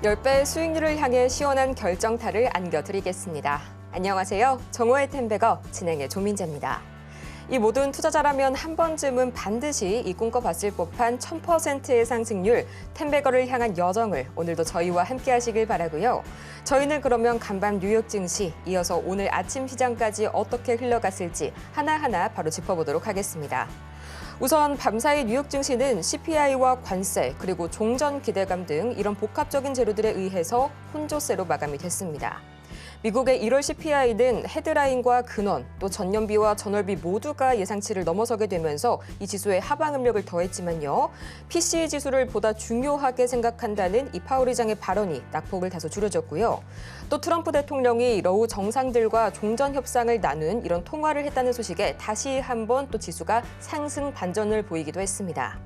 10배의 수익률을 향해 시원한 결정타를 안겨드리겠습니다. 안녕하세요. 정호의 텐베거 진행의 조민재입니다. 이 모든 투자자라면 한 번쯤은 반드시 이 꿈꿔봤을 법한 1000%의 상승률, 텐베거를 향한 여정을 오늘도 저희와 함께 하시길 바라고요. 저희는 그러면 간밤 뉴욕 증시, 이어서 오늘 아침 시장까지 어떻게 흘러갔을지 하나하나 바로 짚어보도록 하겠습니다. 우선 밤사이 뉴욕 증시는 CPI와 관세, 그리고 종전 기대감 등 이런 복합적인 재료들에 의해서 혼조세로 마감이 됐습니다. 미국의 1월 CPI는 헤드라인과 근원, 또 전년비와 전월비 모두가 예상치를 넘어서게 되면서 이 지수에 하방 압력을 더했지만요. PCE 지수를 보다 중요하게 생각한다는 이 파월 의장의 발언이 낙폭을 다소 줄여줬고요. 또 트럼프 대통령이 러우 정상들과 종전 협상을 나눈 이런 통화를 했다는 소식에 다시 한번 또 지수가 상승 반전을 보이기도 했습니다.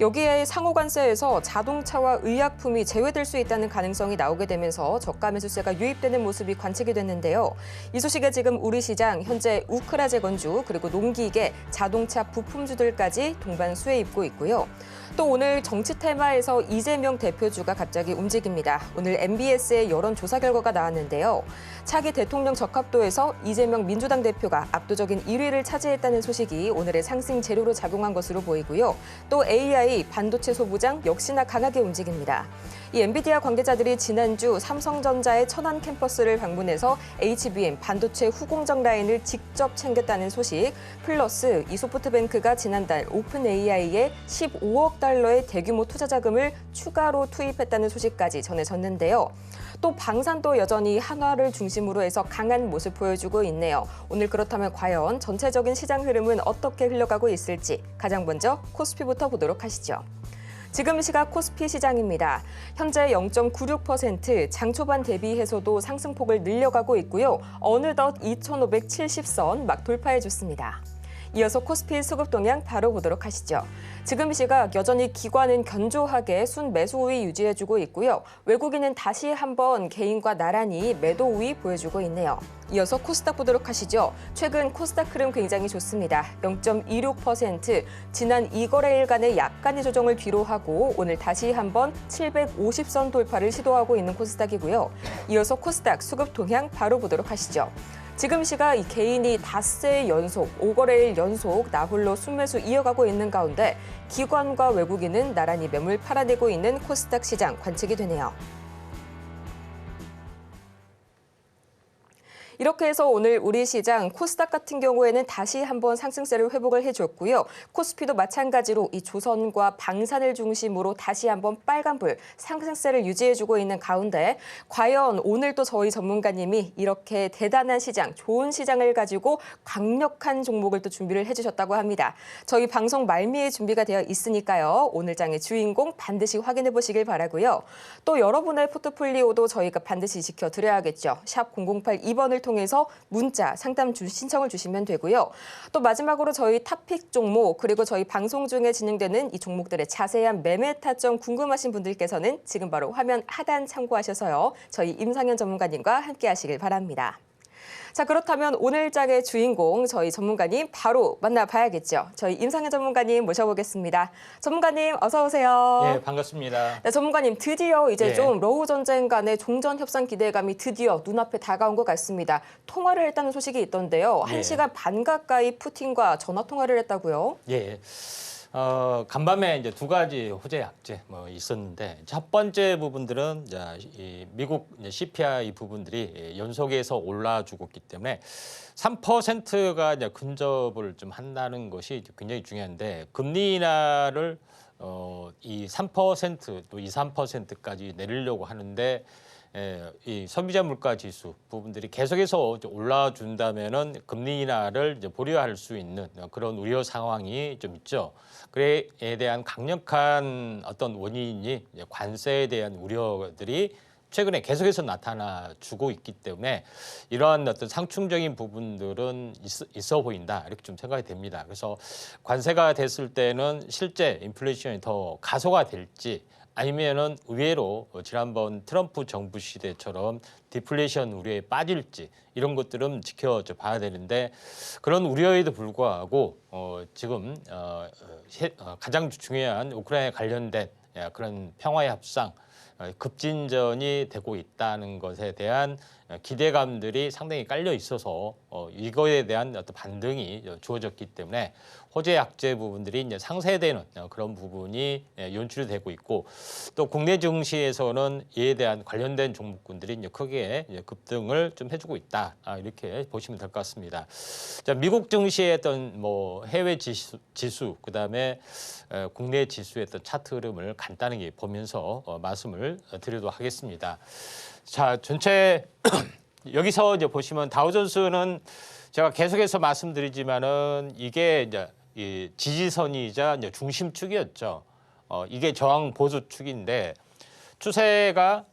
여기에 상호관세에서 자동차와 의약품이 제외될 수 있다는 가능성이 나오게 되면서 저가 매수세가 유입되는 모습이 관측이 됐는데요. 이 소식에 지금 우리 시장 현재 우크라 재건주 그리고 농기계, 자동차 부품주들까지 동반 수혜 입고 있고요. 또 오늘 정치 테마에서 이재명 대표주가 갑자기 움직입니다. 오늘 MBS의 여론조사 결과가 나왔는데요. 차기 대통령 적합도에서 이재명 민주당 대표가 압도적인 1위를 차지했다는 소식이 오늘의 상승 재료로 작용한 것으로 보이고요. 또 AI, 반도체 소부장 역시나 강하게 움직입니다. 이 엔비디아 관계자들이 지난주 삼성전자의 천안 캠퍼스를 방문해서 HBM 반도체 후공정 라인을 직접 챙겼다는 소식, 플러스 이 소프트뱅크가 지난달 오픈 AI에 15억 달러의 대규모 투자 자금을 추가로 투입했다는 소식까지 전해졌는데요. 또 방산도 여전히 한화를 중심으로 해서 강한 모습 보여주고 있네요. 오늘 그렇다면 과연 전체적인 시장 흐름은 어떻게 흘러가고 있을지 가장 먼저 코스피부터 보도록 하시죠. 지금 시각 코스피 시장입니다. 현재 0.96%, 장 초반 대비해서도 상승폭을 늘려가고 있고요. 어느덧 2,570선 막 돌파해줬습니다. 이어서 코스피 수급 동향 바로 보도록 하시죠. 지금 시각 여전히 기관은 견조하게 순매수 우위 유지해주고 있고요. 외국인은 다시 한번 개인과 나란히 매도 우위 보여주고 있네요. 이어서 코스닥 보도록 하시죠. 최근 코스닥 흐름 굉장히 좋습니다. 0.26%, 지난 2거래일간의 약간의 조정을 뒤로하고 오늘 다시 한번 750선 돌파를 시도하고 있는 코스닥이고요. 이어서 코스닥 수급 동향 바로 보도록 하시죠. 지금 시각 이 개인이 닷새 연속, 5거래일 연속 나홀로 순매수 이어가고 있는 가운데 기관과 외국인은 나란히 매물 팔아내고 있는 코스닥 시장 관측이 되네요. 이렇게 해서 오늘 우리 시장 코스닥 같은 경우에는 다시 한번 상승세를 회복을 해줬고요. 코스피도 마찬가지로 이 조선과 방산을 중심으로 다시 한번 빨간불 상승세를 유지해주고 있는 가운데 과연 오늘 또 저희 전문가님이 이렇게 대단한 시장, 좋은 시장을 가지고 강력한 종목을 또 준비를 해주셨다고 합니다. 저희 방송 말미에 준비가 되어 있으니까요. 오늘 장의 주인공 반드시 확인해 보시길 바라고요. 또 여러분의 포트폴리오도 저희가 반드시 지켜드려야겠죠. 샵 0082번을 통해서 문자, 상담 신청을 주시면 되고요. 또 마지막으로 저희 탑픽 종목 그리고 저희 방송 중에 진행되는 이 종목들의 자세한 매매 타점 궁금하신 분들께서는 지금 바로 화면 하단 참고하셔서요. 저희 임상현 전문가님과 함께 하시길 바랍니다. 자, 그렇다면 오늘 장의 주인공 저희 전문가님 바로 만나봐야겠죠. 저희 임상현 전문가님 모셔보겠습니다. 전문가님 어서 오세요. 네, 반갑습니다. 네, 전문가님 드디어 이제 좀 러우 전쟁 간의 종전 협상 기대감이 드디어 눈앞에 다가온 것 같습니다. 통화를 했다는 소식이 있던데요. 1시간 반 가까이 푸틴과 전화 통화를 했다고요? 예. 간밤에 이제 두 가지 호재 약재 있었는데 첫 번째 부분들은 이제 이 미국 CPI 부분들이 연속해서 올라주고 있기 때문에 3%가 이제 근접을 좀 한다는 것이 굉장히 중요한데 금리 인하를 이 3% 또 2, 3%까지 내리려고 하는데 이 소비자 물가 지수 부분들이 계속해서 올라준다면은 금리 인하를 이제 보류할 수 있는 그런 우려 상황이 좀 있죠. 그에 대한 강력한 어떤 원인이 이제 관세에 대한 우려들이 최근에 계속해서 나타나주고 있기 때문에 이러한 어떤 상충적인 부분들은 있어 보인다 이렇게 좀 생각이 됩니다. 그래서 관세가 됐을 때는 실제 인플레이션이 더 가속화 될지 아니면은 의외로 지난번 트럼프 정부 시대처럼 디플레이션 우려에 빠질지 이런 것들은 지켜봐야 되는데 그런 우려에도 불구하고 지금 가장 중요한 우크라이나 관련된 그런 평화의 협상 급진전이 되고 있다는 것에 대한 기대감들이 상당히 깔려 있어서 이거에 대한 어떤 반등이 주어졌기 때문에 호재 약재 부분들이 이제 상쇄되는 그런 부분이 연출이 되고 있고 또 국내 증시에서는 이에 대한 관련된 종목군들이 이제 크게 급등을 좀 해주고 있다 이렇게 보시면 될 것 같습니다. 자, 미국 증시의 어떤 뭐 해외 지수 그다음에 국내 지수의 어떤 차트 흐름을 간단하게 보면서 말씀을 드리도록 하겠습니다. 자, 전체 여기서 이제 보시면 다우존스는 제가 계속해서 말씀드리지만은 이게 이제 이 지지선이자 이제 중심축이었죠. 이게 저항 보수축인데 추세가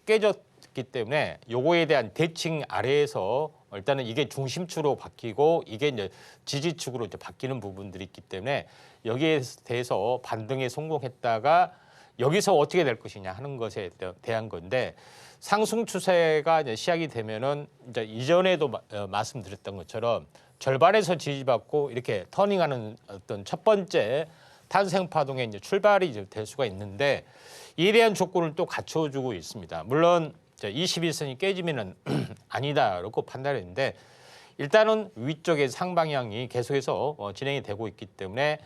깨졌기 때문에 요거에 대한 대칭 아래에서 일단은 이게 중심축으로 바뀌고 이게 이제 지지축으로 이제 바뀌는 부분들이 있기 때문에 여기에 대해서 반등에 성공했다가 여기서 어떻게 될 것이냐 하는 것에 대한 건데 상승 추세가 이제 시작이 되면은 이제 이전에도 말씀드렸던 것처럼 절반에서 지지받고 이렇게 터닝하는 어떤 첫 번째 탄생 파동의 이제 출발이 이제 될 수가 있는데 이에 대한 조건을 또 갖춰주고 있습니다. 물론 21선이 깨지면은 아니다라고 판단했는데 일단은 위쪽의 상방향이 계속해서 진행이 되고 있기 때문에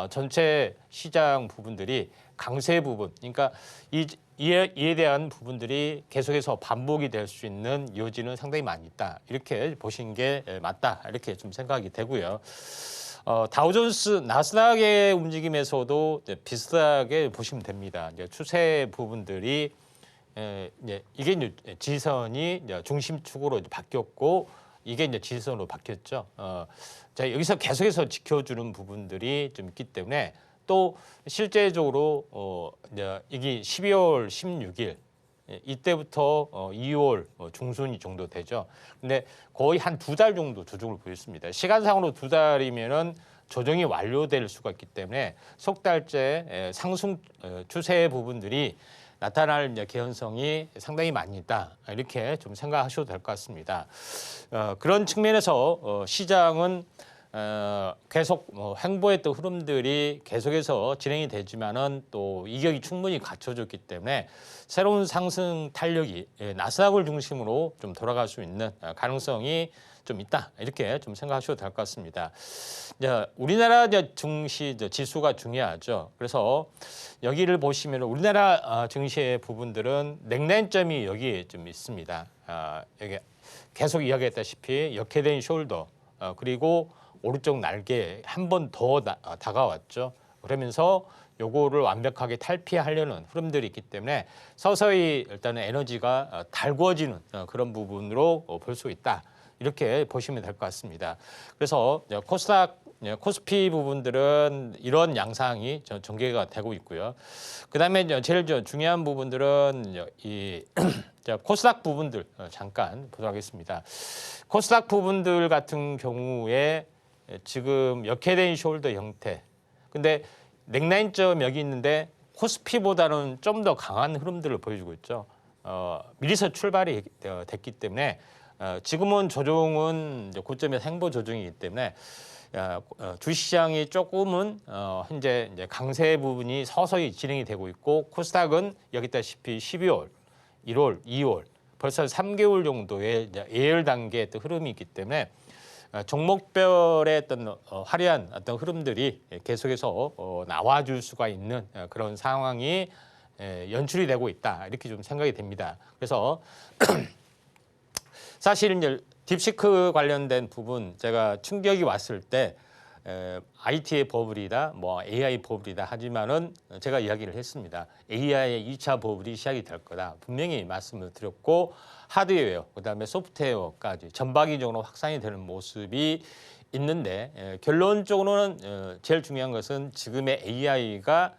전체 시장 부분들이 강세 부분, 그러니까 이에 대한 부분들이 계속해서 반복이 될 수 있는 여지는 상당히 많이 있다. 이렇게 보시는 게 맞다. 이렇게 좀 생각이 되고요. 다우존스, 나스닥의 움직임에서도 비슷하게 보시면 됩니다. 이제 추세 부분들이 이게 이제 지선이 이제 중심축으로 이제 바뀌었고 이게 이제 지선으로 바뀌었죠. 자, 여기서 계속해서 지켜주는 부분들이 좀 있기 때문에 또 실제적으로 이제 이게 12월 16일 이때부터 2월 중순이 정도 되죠. 근데 거의 한 2달 정도 조정을 보였습니다. 시간상으로 2달이면은 조정이 완료될 수가 있기 때문에 석 달째 상승 추세 부분들이 나타날 이제 개연성이 상당히 많이 있다. 이렇게 좀 생각하셔도 될 것 같습니다. 그런 측면에서 시장은 계속 횡보했던 흐름들이 계속해서 진행이 되지만은 또 이격이 충분히 갖춰졌기 때문에 새로운 상승 탄력이 나스닥을 중심으로 좀 돌아갈 수 있는 가능성이 좀 있다 이렇게 좀 생각하셔도 될 것 같습니다. 우리나라 증시 지수가 중요하죠. 그래서 여기를 보시면 우리나라 증시의 부분들은 냉난점이 여기 좀 있습니다. 여기 계속 이야기했다시피 역회된 숄더 그리고 오른쪽 날개에 한 번 더 다가왔죠. 그러면서 요거를 완벽하게 탈피하려는 흐름들이 있기 때문에 서서히 일단은 에너지가 달궈지는 그런 부분으로 볼 수 있다. 이렇게 보시면 될 것 같습니다. 그래서 코스닥, 코스피 부분들은 이런 양상이 전개가 되고 있고요. 그다음에 제일 중요한 부분들은 이 코스닥 부분들 잠깐 보도록 하겠습니다. 코스닥 부분들 같은 경우에 지금 역회된 숄더 형태. 근데 넥라인점 여기 있는데 코스피보다는 좀 더 강한 흐름들을 보여주고 있죠. 미리서 출발이 됐기 때문에 지금은 조정은 고점에서 횡보 조정이기 때문에 주시장이 조금은 현재 이제 강세 부분이 서서히 진행이 되고 있고 코스닥은 여기 있다시피 12월, 1월, 2월 벌써 3개월 정도의 예열 단계의 흐름이 있기 때문에 종목별의 어떤 화려한 어떤 흐름들이 계속해서 나와줄 수가 있는 그런 상황이 연출이 되고 있다 이렇게 좀 생각이 됩니다. 그래서 사실은 이제 딥시크 관련된 부분 제가 충격이 왔을 때 IT의 버블이다, 뭐 AI 버블이다 하지만은 제가 이야기를 했습니다. AI의 2차 버블이 시작이 될 거다. 분명히 말씀을 드렸고 하드웨어, 그다음에 소프트웨어까지 전방위적으로 확산이 되는 모습이 있는데 결론적으로는 제일 중요한 것은 지금의 AI가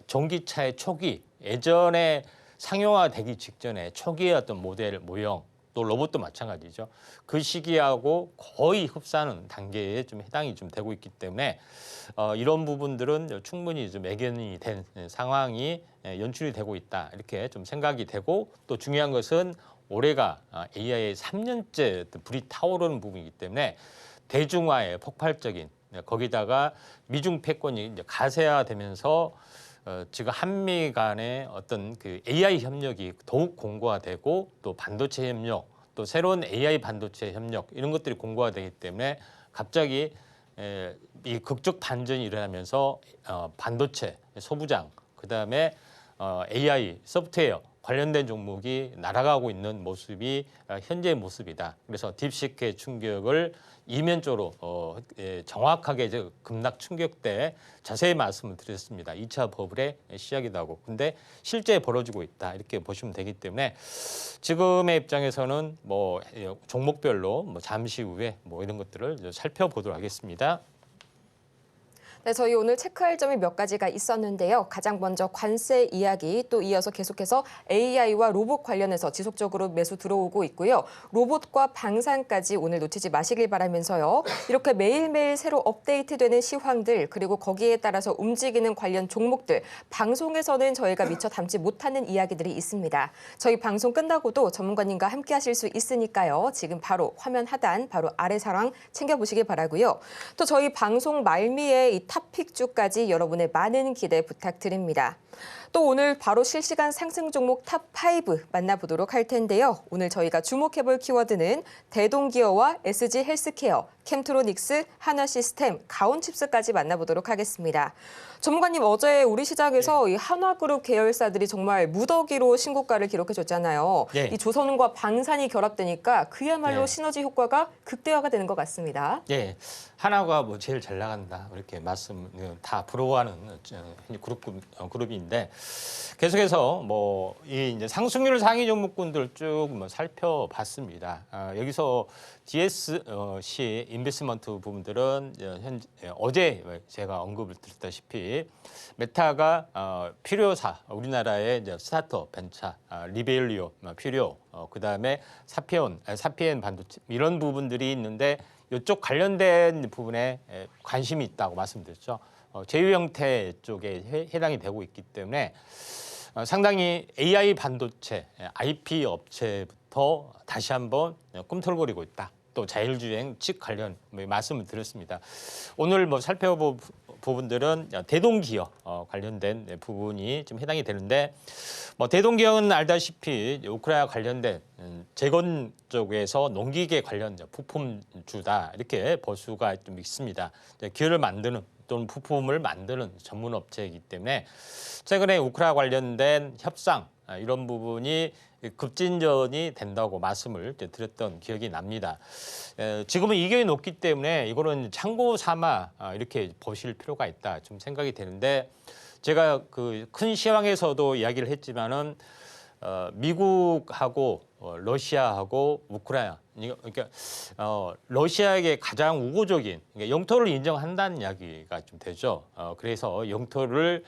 전기차의 초기, 예전에 상용화되기 직전에 초기의 어떤 모델 모형 또 로봇도 마찬가지죠. 그 시기하고 거의 흡사하는 단계에 좀 해당이 좀 되고 있기 때문에 이런 부분들은 충분히 좀 애견이 된 상황이 연출이 되고 있다 이렇게 좀 생각이 되고 또 중요한 것은 올해가 AI의 3년째 불이 타오르는 부분이기 때문에 대중화의 폭발적인 거기다가 미중 패권이 이제 가세화되면서 지금 한미 간의 어떤 그 AI 협력이 더욱 공고화되고 또 반도체 협력, 또 새로운 AI 반도체 협력 이런 것들이 공고화되기 때문에 갑자기 이 극적 반전이 일어나면서 반도체, 소부장, 그다음에 AI, 소프트웨어 관련된 종목이 날아가고 있는 모습이 현재의 모습이다. 그래서 딥시크의 충격을 이면적으로 정확하게 이제 급락 충격 때 자세히 말씀을 드렸습니다. 2차 버블의 시작이다 하고. 근데 실제 벌어지고 있다. 이렇게 보시면 되기 때문에 지금의 입장에서는 뭐 종목별로 뭐 잠시 후에 뭐 이런 것들을 살펴보도록 하겠습니다. 네, 저희 오늘 체크할 점이 몇 가지가 있었는데요. 가장 먼저 관세 이야기, 또 이어서 계속해서 AI와 로봇 관련해서 지속적으로 매수 들어오고 있고요. 로봇과 방산까지 오늘 놓치지 마시길 바라면서요. 이렇게 매일매일 새로 업데이트되는 시황들, 그리고 거기에 따라서 움직이는 관련 종목들, 방송에서는 저희가 미처 담지 못하는 이야기들이 있습니다. 저희 방송 끝나고도 전문가님과 함께 하실 수 있으니까요. 지금 바로 화면 하단, 바로 아래 상황 챙겨보시길 바라고요. 또 저희 방송 말미에 이 탑픽주까지 여러분의 많은 기대 부탁드립니다. 또 오늘 바로 실시간 상승 종목 탑5 만나보도록 할 텐데요. 오늘 저희가 주목해볼 키워드는 대동기어와 SG 헬스케어, 캠트로닉스, 한화시스템, 가온칩스까지 만나보도록 하겠습니다. 전문가님, 어제 우리 시장에서 이 한화그룹 계열사들이 정말 무더기로 신고가를 기록해줬잖아요. 네. 이 조선과 방산이 결합되니까 그야말로 네. 시너지 효과가 극대화가 되는 것 같습니다. 예, 하나가 뭐 제일 잘 나간다 이렇게 말씀 다 부러워하는 그룹인데 계속해서 뭐 이 이제 상승률 상위 종목군들 쭉 뭐 살펴봤습니다. 여기서 DSC 인베스트먼트 부분들은 어제 제가 언급을 드렸다시피 메타가 필요사 우리나라의 이제 스타트업 벤처 리벨리오 필요 그다음에 사피엔 반도체 이런 부분들이 있는데 이쪽 관련된 부분에 관심이 있다고 말씀드렸죠. 제휴 형태 쪽에 해당이 되고 있기 때문에 상당히 AI 반도체, IP 업체부터 다시 한번 꿈틀거리고 있다. 또 자율주행 칩 관련 말씀을 드렸습니다. 오늘 뭐 살펴볼 부분들은 대동기업 관련된 부분이 좀 해당이 되는데 뭐 대동기업은 알다시피 우크라이나 관련된 재건 쪽에서 농기계 관련 부품주다 이렇게 볼 수가 좀 있습니다. 기어를 만드는 또는 부품을 만드는 전문 업체이기 때문에 최근에 우크라이나 관련된 협상 이런 부분이 급진전이 된다고 말씀을 드렸던 기억이 납니다. 지금은 이견이 높기 때문에 이거는 참고 삼아 이렇게 보실 필요가 있다 좀 생각이 되는데 제가 그 큰 시황에서도 이야기를 했지만은 미국하고 러시아하고 우크라이나 그러니까 러시아에게 가장 우호적인 그러니까 영토를 인정한다는 이야기가 좀 되죠. 그래서 영토를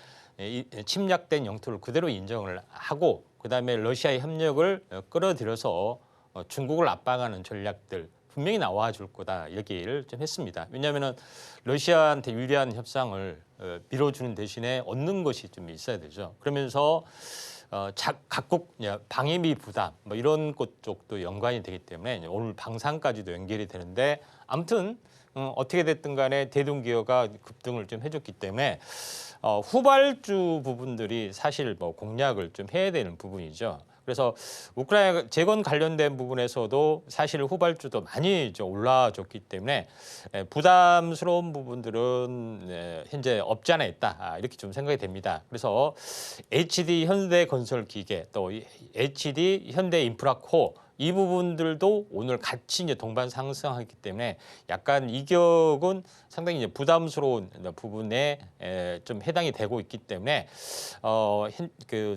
침략된 영토를 그대로 인정을 하고 그다음에 러시아의 협력을 끌어들여서 중국을 압박하는 전략들 분명히 나와 줄 거다 얘기를 좀 했습니다. 왜냐하면은 러시아한테 유리한 협상을 밀어주는 대신에 얻는 것이 좀 있어야 되죠. 그러면서 각국 방위비 부담 뭐 이런 것 쪽도 연관이 되기 때문에 오늘 방산까지도 연결이 되는데 아무튼 어떻게 됐든 간에 대동기업가 급등을 좀 해줬기 때문에 후발주 부분들이 사실 뭐 공략을 좀 해야 되는 부분이죠. 그래서 우크라이나 재건 관련된 부분에서도 사실 후발주도 많이 올라줬기 때문에 부담스러운 부분들은 현재 없지 않아 있다 이렇게 좀 생각이 됩니다. 그래서 HD 현대건설기계 또 HD 현대인프라코어 이 부분들도 오늘 같이 이제 동반 상승하기 때문에 약간 이격은 상당히 이제 부담스러운 부분에 좀 해당이 되고 있기 때문에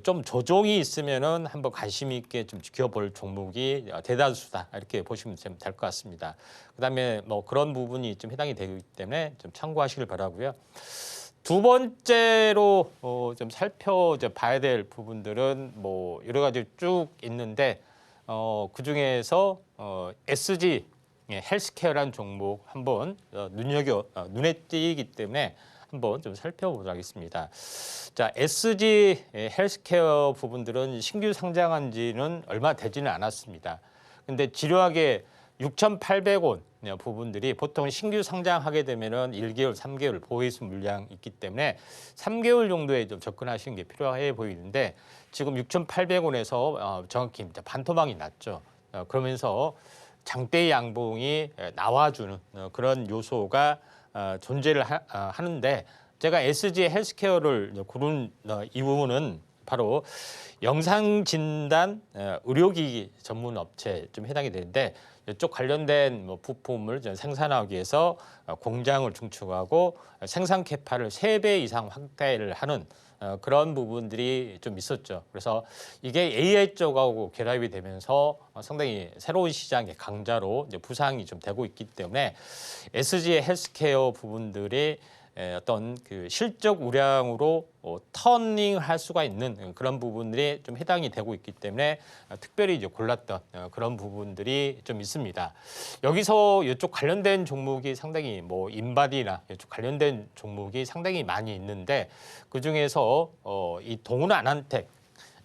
좀 조정이 있으면은 한번 관심 있게 좀 지켜볼 종목이 대다수다 이렇게 보시면 될 것 같습니다. 그다음에 뭐 그런 부분이 좀 해당이 되기 때문에 좀 참고하시길 바라고요. 두 번째로 좀 살펴봐야 될 부분들은 뭐 여러 가지 쭉 있는데. 그 중에서 SG 헬스케어라는 종목 한번 눈에 띄기 때문에 한번 좀 살펴보도록 하겠습니다. 자, SG 헬스케어 부분들은 신규 상장한 지는 얼마 되지는 않았습니다. 근데 지료하게 6,800원 부분들이 보통 신규 상장하게 되면은 1개월, 3개월 보유수 물량이 있기 때문에 3개월 정도에 좀 접근하시는 게 필요해 보이는데 지금 6,800원에서 정확히 이제 반토막이 났죠. 그러면서 장대 양봉이 나와주는 그런 요소가 존재를 하는데 제가 SG 헬스케어를 고른 이유는 바로 영상 진단 의료기기 전문 업체 좀 해당이 되는데 이쪽 관련된 뭐 부품을 생산하기 위해서 공장을 중축하고 생산 캐파를 3배 이상 확대를 하는 그런 부분들이 좀 있었죠. 그래서 이게 AI 쪽하고 결합이 되면서 상당히 새로운 시장의 강자로 이제 부상이 좀 되고 있기 때문에 SG 헬스케어 부분들이 어떤 그 실적 우량으로 터닝할 수가 있는 그런 부분들이 좀 해당이 되고 있기 때문에 특별히 이제 골랐던 그런 부분들이 좀 있습니다. 여기서 이쪽 관련된 종목이 상당히 뭐 인바디나 이쪽 관련된 종목이 상당히 많이 있는데 그 중에서 이 동훈 아난텍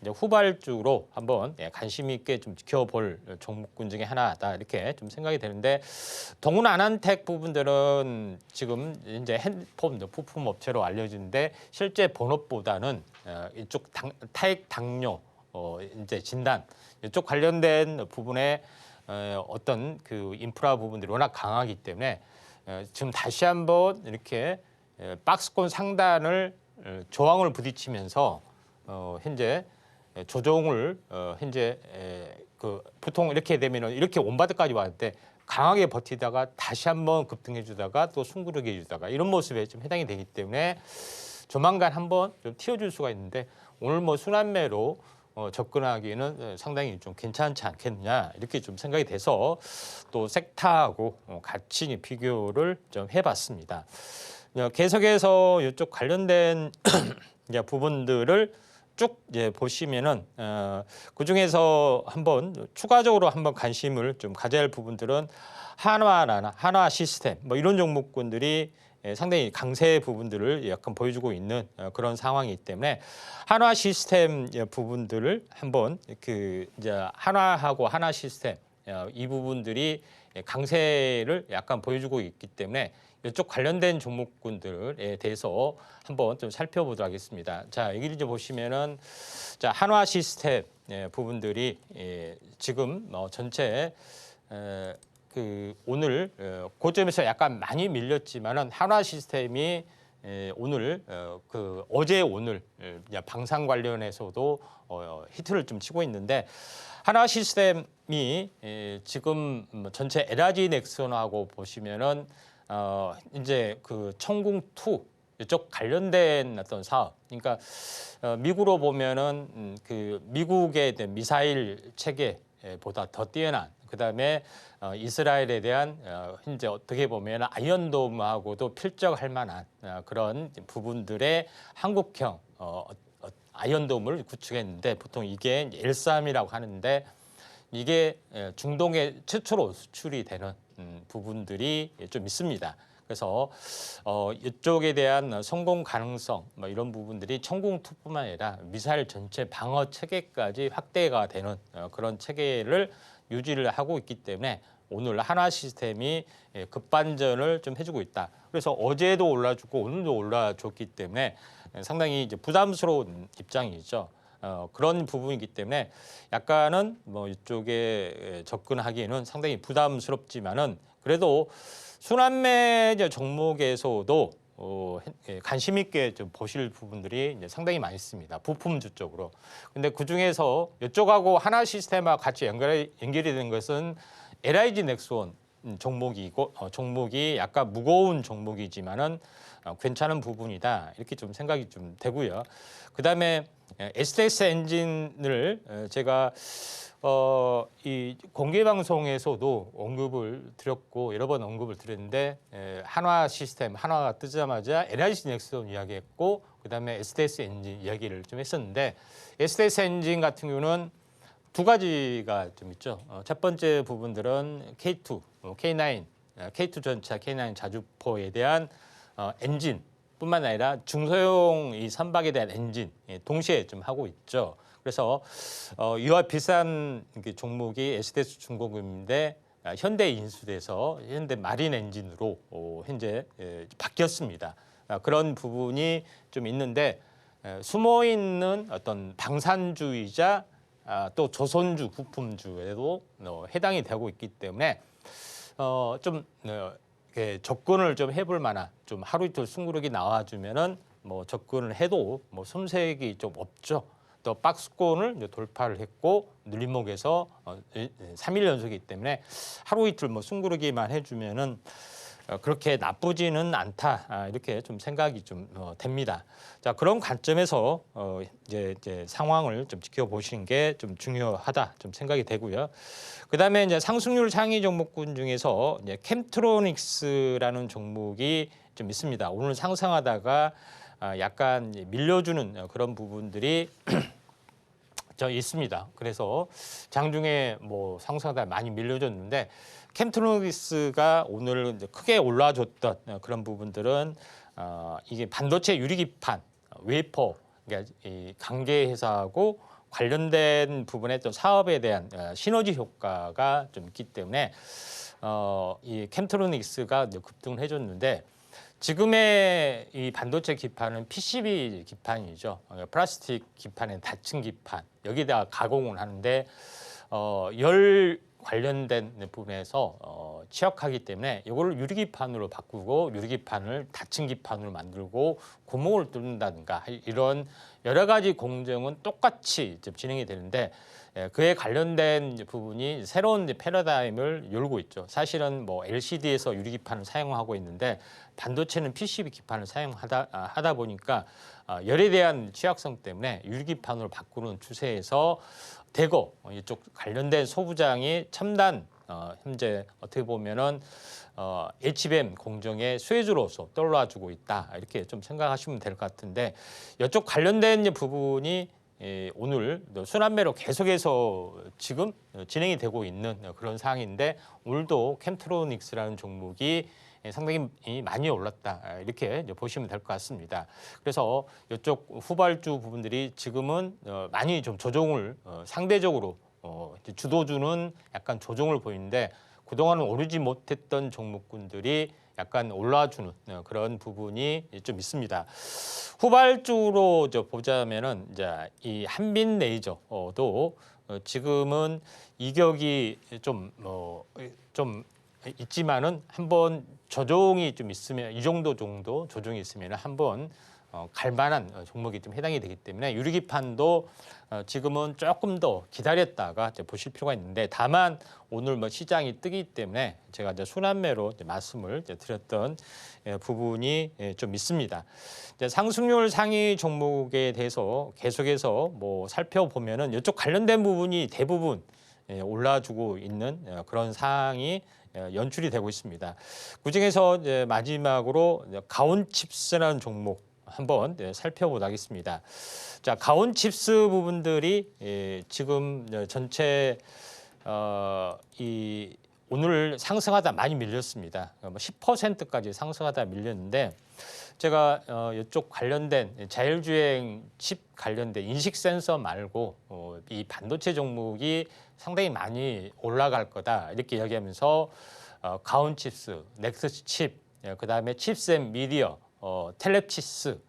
이제 후발주로 한번 관심 있게 좀 지켜볼 종목군 중에 하나다 이렇게 좀 생각이 되는데 동훈 아난텍 부분들은 지금 이제 핸드폰 부품 업체로 알려지는데 실제 본업보다는 이쪽 타액 당뇨 이제 진단 이쪽 관련된 부분에 어떤 그 인프라 부분들이 워낙 강하기 때문에 지금 다시 한번 이렇게 박스권 상단을 저항을 부딪히면서 현재 조정을 현재 그 보통 이렇게 되면은 이렇게 온바드까지 왔는데 강하게 버티다가 다시 한번 급등해 주다가 또 숨구르게 해 주다가 이런 모습에 좀 해당이 되기 때문에 조만간 한번 좀 튀어줄 수가 있는데 오늘 뭐 순환매로 접근하기에는 상당히 좀 괜찮지 않겠느냐 이렇게 좀 생각이 돼서 또 섹타하고 같이 비교를 좀 해봤습니다. 계속해서 이쪽 관련된 부분들을 쭉 이제 보시면은 그 중에서 한번 추가적으로 한번 관심을 좀 가져야 할 부분들은 한화나 한화 시스템 뭐 이런 종목군들이 상당히 강세 부분들을 약간 보여주고 있는 그런 상황이기 때문에 한화 시스템 부분들을 한번 그 이제 한화하고 한화 시스템 이 부분들이 강세를 약간 보여주고 있기 때문에 이쪽 관련된 종목군들에 대해서 한번 좀 살펴보도록 하겠습니다. 자, 여기를 이제 보시면은 자, 한화 시스템 부분들이 지금 전체 그 오늘 고점에서 약간 많이 밀렸지만은 한화 시스템이 오늘 그 어제 오늘 방산 관련해서도 히트를 좀 치고 있는데 한화 시스템이 지금 전체 LRG 넥슨하고 보시면은 이제 그 천궁2 이쪽 관련된 어떤 사업, 그러니까 미국으로 보면은 그 미국의 미사일 체계보다 더 뛰어난, 그다음에 이스라엘에 대한 현재 어떻게 보면 아이언돔하고도 필적할 만한 그런 부분들의 한국형 아이언돔을 구축했는데 보통 이게 L3이라고 하는데 이게 중동에 최초로 수출이 되는 부분들이 좀 있습니다. 그래서 이쪽에 대한 성공 가능성 뭐 이런 부분들이 천궁2뿐만 아니라 미사일 전체 방어 체계까지 확대가 되는 그런 체계를 유지를 하고 있기 때문에 오늘 한화 시스템이 급반전을 좀 해주고 있다. 그래서 어제도 올라주고 오늘도 올라줬기 때문에 상당히 이제 부담스러운 입장이죠. 그런 부분이기 때문에 약간은 뭐 이쪽에 접근하기에는 상당히 부담스럽지만은 그래도 순환매 종목에서도 관심 있게 좀 보실 부분들이 이제 상당히 많이 있습니다. 부품주 쪽으로. 근데 그 중에서 이쪽하고 하나 시스템하고 같이 연결이 된 것은 LIG 넥스원 종목이고 종목이 약간 무거운 종목이지만은 괜찮은 부분이다 이렇게 좀 생각이 좀 되고요. 그다음에 STX 엔진을 제가 이 공개 방송에서도 언급을 드렸고 여러 번 언급을 드렸는데 한화 시스템 한화가 뜨자마자 LIG 넥스원 이야기했고 그다음에 STX 엔진 이야기를 좀 했었는데 STX 엔진 같은 경우는 두 가지가 좀 있죠. 첫 번째 부분들은 K2, K9, K2 전차, K9 자주포에 대한 엔진뿐만 아니라 중소형 이 선박에 대한 엔진 동시에 좀 하고 있죠. 그래서 이와 비슷한 종목이 STS 중공업인데 현대 인수돼서 현대 마린 엔진으로 현재 바뀌었습니다. 그런 부분이 좀 있는데 숨어 있는 어떤 방산주의자 또 조선주 부품주에도 해당이 되고 있기 때문에 좀 접근을 좀 해볼 만한 좀 하루 이틀 숨고르기 나와주면은 뭐 접근을 해도 뭐 손색이 좀 없죠. 또 박스권을 이제 돌파를 했고 눌림목에서 3일 연속이기 때문에 하루 이틀 뭐 숨고르기만 해주면은 그렇게 나쁘지는 않다 이렇게 좀 생각이 좀 됩니다. 자 그런 관점에서 이제 상황을 좀 지켜보시는 게 좀 중요하다 좀 생각이 되고요. 그다음에 이제 상승률 상위 종목군 중에서 이제 캠트로닉스라는 종목이 좀 있습니다. 오늘 상승하다가 약간 밀려주는 그런 부분들이 저 있습니다. 그래서 장중에 뭐 상승하다 많이 밀려줬는데 캠트로닉스가 오늘 이제 크게 올라줬던 그런 부분들은 이게 반도체 유리기판, 웨이퍼, 그러니까 이 관계 회사하고 관련된 부분의 또 사업에 대한 시너지 효과가 좀 있기 때문에 이 캠트로닉스가 급등을 해줬는데 지금의 이 반도체 기판은 PCB 기판이죠. 플라스틱 기판의 닫힌 기판 여기다가 가공을 하는데 열 관련된 부분에서 취약하기 때문에 이걸 유리기판으로 바꾸고 유리기판을 닫힌 기판으로 만들고 구멍을 뚫는다든가 이런 여러 가지 공정은 똑같이 진행이 되는데 그에 관련된 부분이 새로운 패러다임을 열고 있죠. 사실은 뭐 LCD에서 유리기판을 사용하고 있는데 반도체는 PCB 기판을 사용하다 보니까 열에 대한 취약성 때문에 유리기판으로 바꾸는 추세에서 대거 이쪽 관련된 소부장이 첨단 현재 어떻게 보면은 HBM 공정의 쇠주로서 떠올라주고 있다 이렇게 좀 생각하시면 될 것 같은데 이쪽 관련된 부분이 오늘 순환매로 계속해서 지금 진행이 되고 있는 그런 상황인데 오늘도 캠트로닉스라는 종목이 상당히 많이 올랐다 이렇게 보시면 될 것 같습니다. 그래서 이쪽 후발주 부분들이 지금은 많이 좀 조정을 상대적으로 주도주는 약간 조정을 보이는데 그동안은 오르지 못했던 종목군들이 약간 올라주는 그런 부분이 좀 있습니다. 후발주로 보자면은 이제 이 한빛 레이저도 지금은 이격이 좀 있지만은 한번 조정이 좀 있으면 이 정도 조정이 있으면 한번 갈만한 종목이 좀 해당이 되기 때문에 유리기판도 지금은 조금 더 기다렸다가 보실 필요가 있는데 다만 오늘 뭐 시장이 뜨기 때문에 제가 이제 순환매로 말씀을 드렸던 부분이 좀 있습니다. 이제 상승률 상위 종목에 대해서 계속해서 뭐 살펴보면은 이쪽 관련된 부분이 대부분 올라주고 있는 그런 상황이 연출이 되고 있습니다. 그중에서 이제 마지막으로 가온칩스라는 종목 한번 살펴보도록 하겠습니다. 자, 가온칩스 부분들이 지금 전체 이 오늘 상승하다 많이 밀렸습니다. 10%까지 상승하다 밀렸는데 제가 이쪽 관련된 자율주행 칩 관련된 인식 센서 말고 이 반도체 종목이 상당히 많이 올라갈 거다 이렇게 이야기하면서 가온칩스, 넥서스 칩, 그다음에 칩셋 미디어, 텔레치스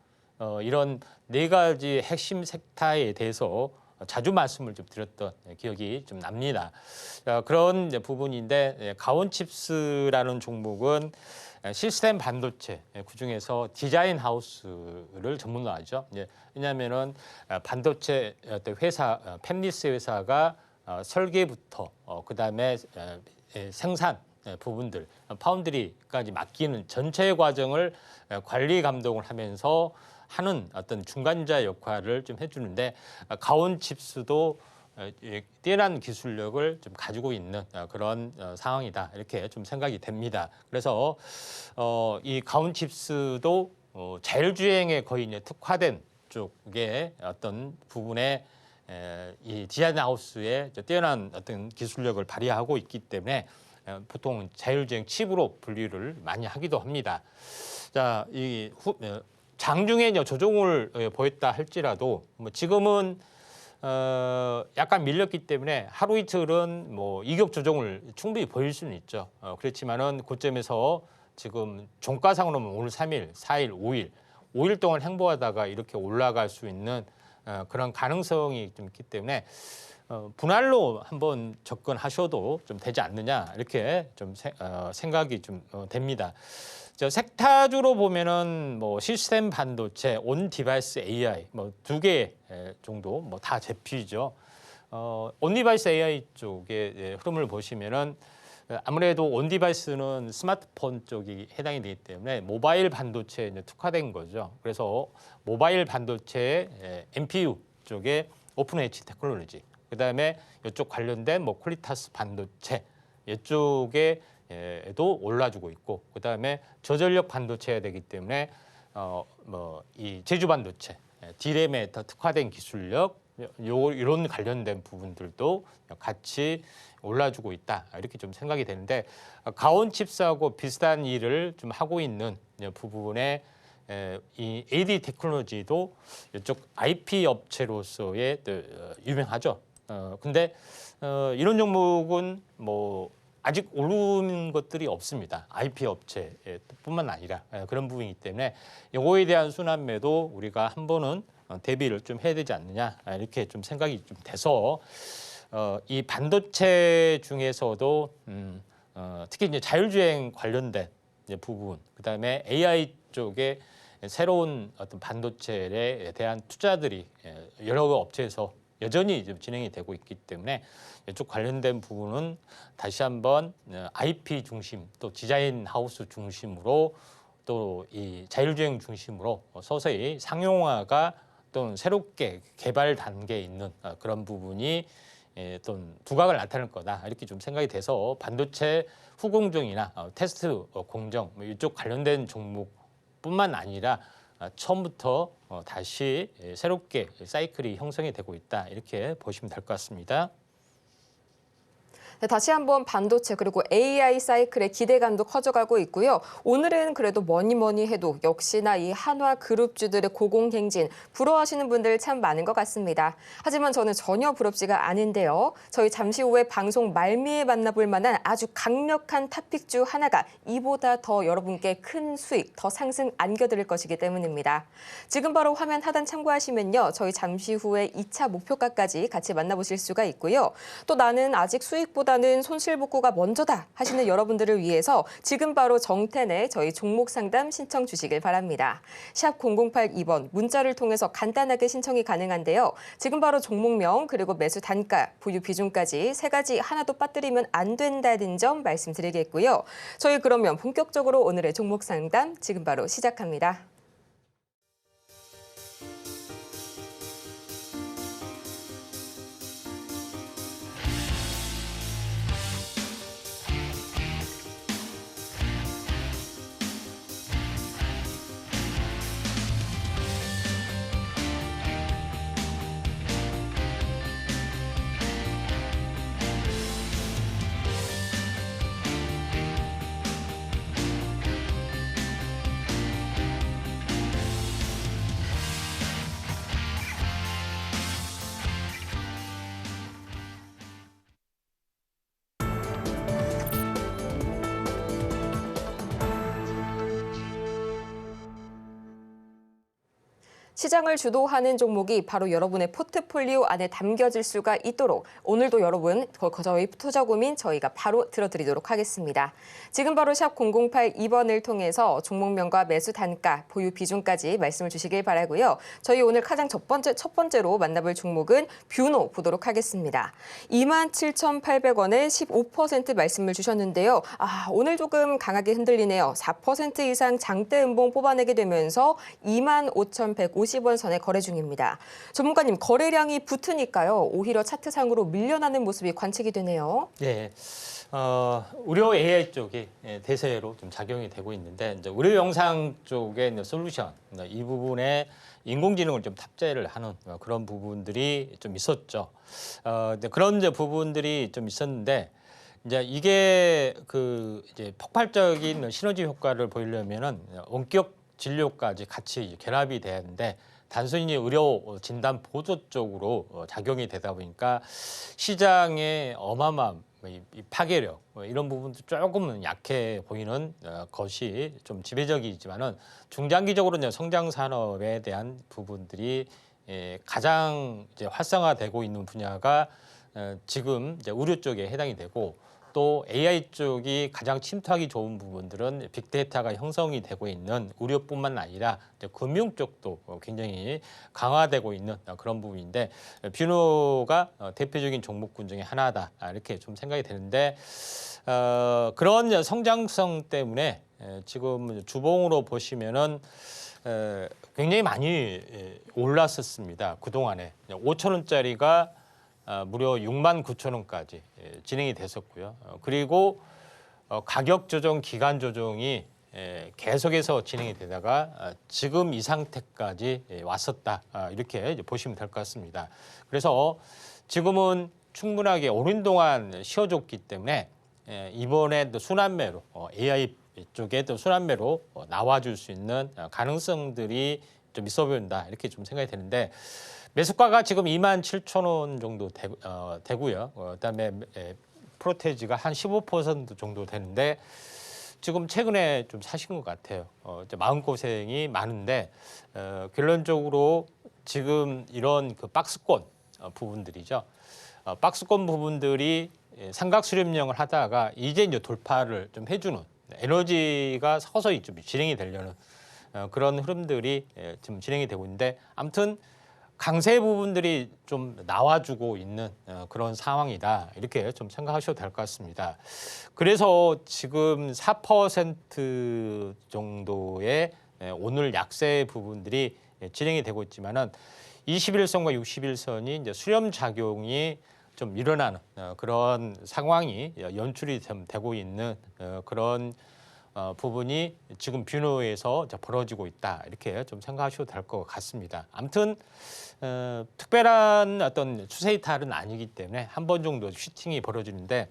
이런 네 가지 핵심 섹터에 대해서 자주 말씀을 좀 드렸던 기억이 좀 납니다. 그런 부분인데 가온칩스라는 종목은 시스템 반도체 그중에서 디자인 하우스를 전문으로 하죠. 왜냐하면은 반도체 회사 팹리스 회사가 설계부터 그다음에 생산 부분들 파운드리까지 맡기는 전체 과정을 관리 감독을 하면서 하는 어떤 중간자 역할을 좀 해주는데 가온칩스도 뛰어난 기술력을 좀 가지고 있는 그런 상황이다 이렇게 좀 생각이 됩니다. 그래서 이 가온칩스도 자율주행에 거의 이제 특화된 쪽의 어떤 부분에 이 디자인 하우스의 뛰어난 어떤 기술력을 발휘하고 있기 때문에 보통 자율주행 칩으로 분류를 많이 하기도 합니다. 자, 이 장중에 조정을 보였다 할지라도 뭐 지금은 약간 밀렸기 때문에 하루 이틀은 뭐 이격 조정을 충분히 보일 수는 있죠. 그렇지만은 고점에서 지금 종가상으로는 오늘 3일, 4일, 5일 동안 행보하다가 이렇게 올라갈 수 있는 그런 가능성이 좀 있기 때문에 분할로 한번 접근하셔도 좀 되지 않느냐 이렇게 좀 생각이 좀 됩니다. 섹타주로 보면은 뭐 시스템 반도체, 온 디바이스 AI 뭐 2개 정도 뭐 다 제피죠. 온 디바이스 AI 쪽의 흐름을 보시면은 아무래도 온 디바이스는 스마트폰 쪽이 해당이 되기 때문에 모바일 반도체에 이제 특화된 거죠. 그래서 모바일 반도체 NPU 쪽에 오픈 엣지 테크놀로지, 그다음에 이쪽 관련된 뭐 퀄리타스 반도체 이쪽에 에도 올라주고 있고, 그다음에 저전력 반도체가 되기 때문에 뭐 이 제주 반도체, D램에 더 특화된 기술력 이런 관련된 부분들도 같이 올라주고 있다 이렇게 좀 생각이 되는데, 가온 칩스하고 비슷한 일을 좀 하고 있는 부분에 이 AD 테크놀로지도 이쪽 IP 업체로서의 유명하죠. 근데 이런 종목은 뭐 아직 오르는 것들이 없습니다. IP 업체뿐만 아니라 그런 부분이기 때문에 이거에 대한 순환매도 우리가 한 번은 대비를 좀 해야 되지 않느냐 이렇게 좀 생각이 좀 돼서 이 반도체 중에서도 특히 이제 자율주행 관련된 이제 부분, 그다음에 AI 쪽에 새로운 어떤 반도체에 대한 투자들이 여러 업체에서 여전히 좀 진행이 되고 있기 때문에 이쪽 관련된 부분은 다시 한번 IP 중심, 또 디자인 하우스 중심으로, 또 이 자율주행 중심으로 서서히 상용화가 또는 새롭게 개발 단계에 있는 그런 부분이 또 두각을 나타낼 거다 이렇게 좀 생각이 돼서 반도체 후공정이나 테스트 공정 이쪽 관련된 종목뿐만 아니라 처음부터 다시 새롭게 사이클이 형성이 되고 있다 이렇게 보시면 될 것 같습니다. 네, 다시 한번 반도체 그리고 AI 사이클의 기대감도 커져가고 있고요. 오늘은 그래도 뭐니 해도 역시나 이 한화 그룹주들의 고공행진 부러워하시는 분들 참 많은 것 같습니다. 하지만 저는 전혀 부럽지가 않은데요. 저희 잠시 후에 방송 말미에 만나볼 만한 아주 강력한 탑픽 중 하나가 이보다 더 여러분께 큰 수익, 더 상승 안겨드릴 것이기 때문입니다. 지금 바로 화면 하단 참고하시면요. 저희 잠시 후에 2차 목표가까지 같이 만나보실 수가 있고요. 또 나는 아직 수익보다는 손실복구가 먼저다 하시는 여러분들을 위해서 지금 바로 정텐의 저희 종목 상담 신청 주시길 바랍니다. 샵 0082번 문자를 통해서 간단하게 신청이 가능한데요. 지금 바로 종목명 그리고 매수 단가, 보유 비중까지 세 가지 하나도 빠뜨리면 안 된다는 점 말씀드리겠고요. 저희 그러면 본격적으로 오늘의 종목 상담 지금 바로 시작합니다. 시장을 주도하는 종목이 바로 여러분의 포트폴리오 안에 담겨질 수가 있도록 오늘도 여러분 저희 투자고민 저희가 바로 들어드리도록 하겠습니다. 지금 바로 샵 0082번을 통해서 종목명과 매수 단가, 보유 비중까지 말씀을 주시길 바라고요. 저희 오늘 가장 첫 번째로 만나볼 종목은 뷰노 보도록 하겠습니다. 27,800원에 15% 말씀을 주셨는데요. 오늘 조금 강하게 흔들리네요. 4% 이상 장대 음봉 뽑아내게 되면서 25,150원 선에 거래 중입니다. 전문가님, 거래량이 붙으니까요. 오히려 차트상으로 밀려나는 모습이 관측이 되네요. 네, 의료 AI 쪽이 대세로 좀 작용이 되고 있는데, 이제 의료 영상 쪽의 이제 솔루션 이 부분에 인공지능을 좀 탑재를 하는 그런 부분들이 좀 있었죠. 그런 이제 부분들이 좀 있었는데, 이제 이게 이제 폭발적인 시너지 효과를 보이려면은 원격 진료까지 같이 결합이 돼야 하는데, 단순히 의료 진단 보조 쪽으로 작용이 되다 보니까 시장의 어마어마한 이 파괴력 이런 부분도 조금은 약해 보이는 것이 좀 지배적이지만은 중장기적으로 이제 성장 산업에 대한 부분들이 가장 이제 활성화되고 있는 분야가 지금 이제 의료 쪽에 해당이 되고 또 AI 쪽이 가장 침투하기 좋은 부분들은 빅데이터가 형성이 되고 있는 의료뿐만 아니라 이제 금융 쪽도 굉장히 강화되고 있는 그런 부분인데 뷰노가 대표적인 종목군 중에 하나다 이렇게 좀 생각이 되는데 그런 성장성 때문에 지금 주봉으로 보시면은 굉장히 많이 올랐었습니다. 그동안에 5천 원짜리가 무려 6만 9천 원까지 진행이 됐었고요. 그리고 가격 조정, 기간 조정이 계속해서 진행이 되다가 지금 이 상태까지 왔었다. 이렇게 보시면 될 것 같습니다. 그래서 지금은 충분하게 오랜 동안 쉬어줬기 때문에 이번에 또 순환매로 AI 쪽에 또 순환매로 나와줄 수 있는 가능성들이 좀 있어 보인다. 이렇게 좀 생각이 되는데 매수가가 지금 27,000원 정도 되고요. 그다음에 프로테이지가 한 15% 정도 되는데 지금 최근에 좀 사신 것 같아요. 이제 마음고생이 많은데 결론적으로 지금 이런 그 박스권 부분들이죠. 박스권 부분들이 삼각수렴령을 하다가 이제 돌파를 좀 해주는 에너지가 서서히 좀 진행이 되려는 그런 흐름들이 지금 진행이 되고 있는데 아무튼 강세 부분들이 좀 나와주고 있는 그런 상황이다. 이렇게 좀 생각하셔도 될 것 같습니다. 그래서 지금 4% 정도의 오늘 약세 부분들이 진행이 되고 있지만은 21선과 61선이 이제 수렴 작용이 좀 일어나는 그런 상황이 연출이 되고 있는 그런 부분이 지금 뷰노에서 벌어지고 있다. 이렇게 좀 생각하셔도 될 것 같습니다. 아무튼 특별한 어떤 추세 이탈은 아니기 때문에 한 번 정도 슈팅이 벌어지는데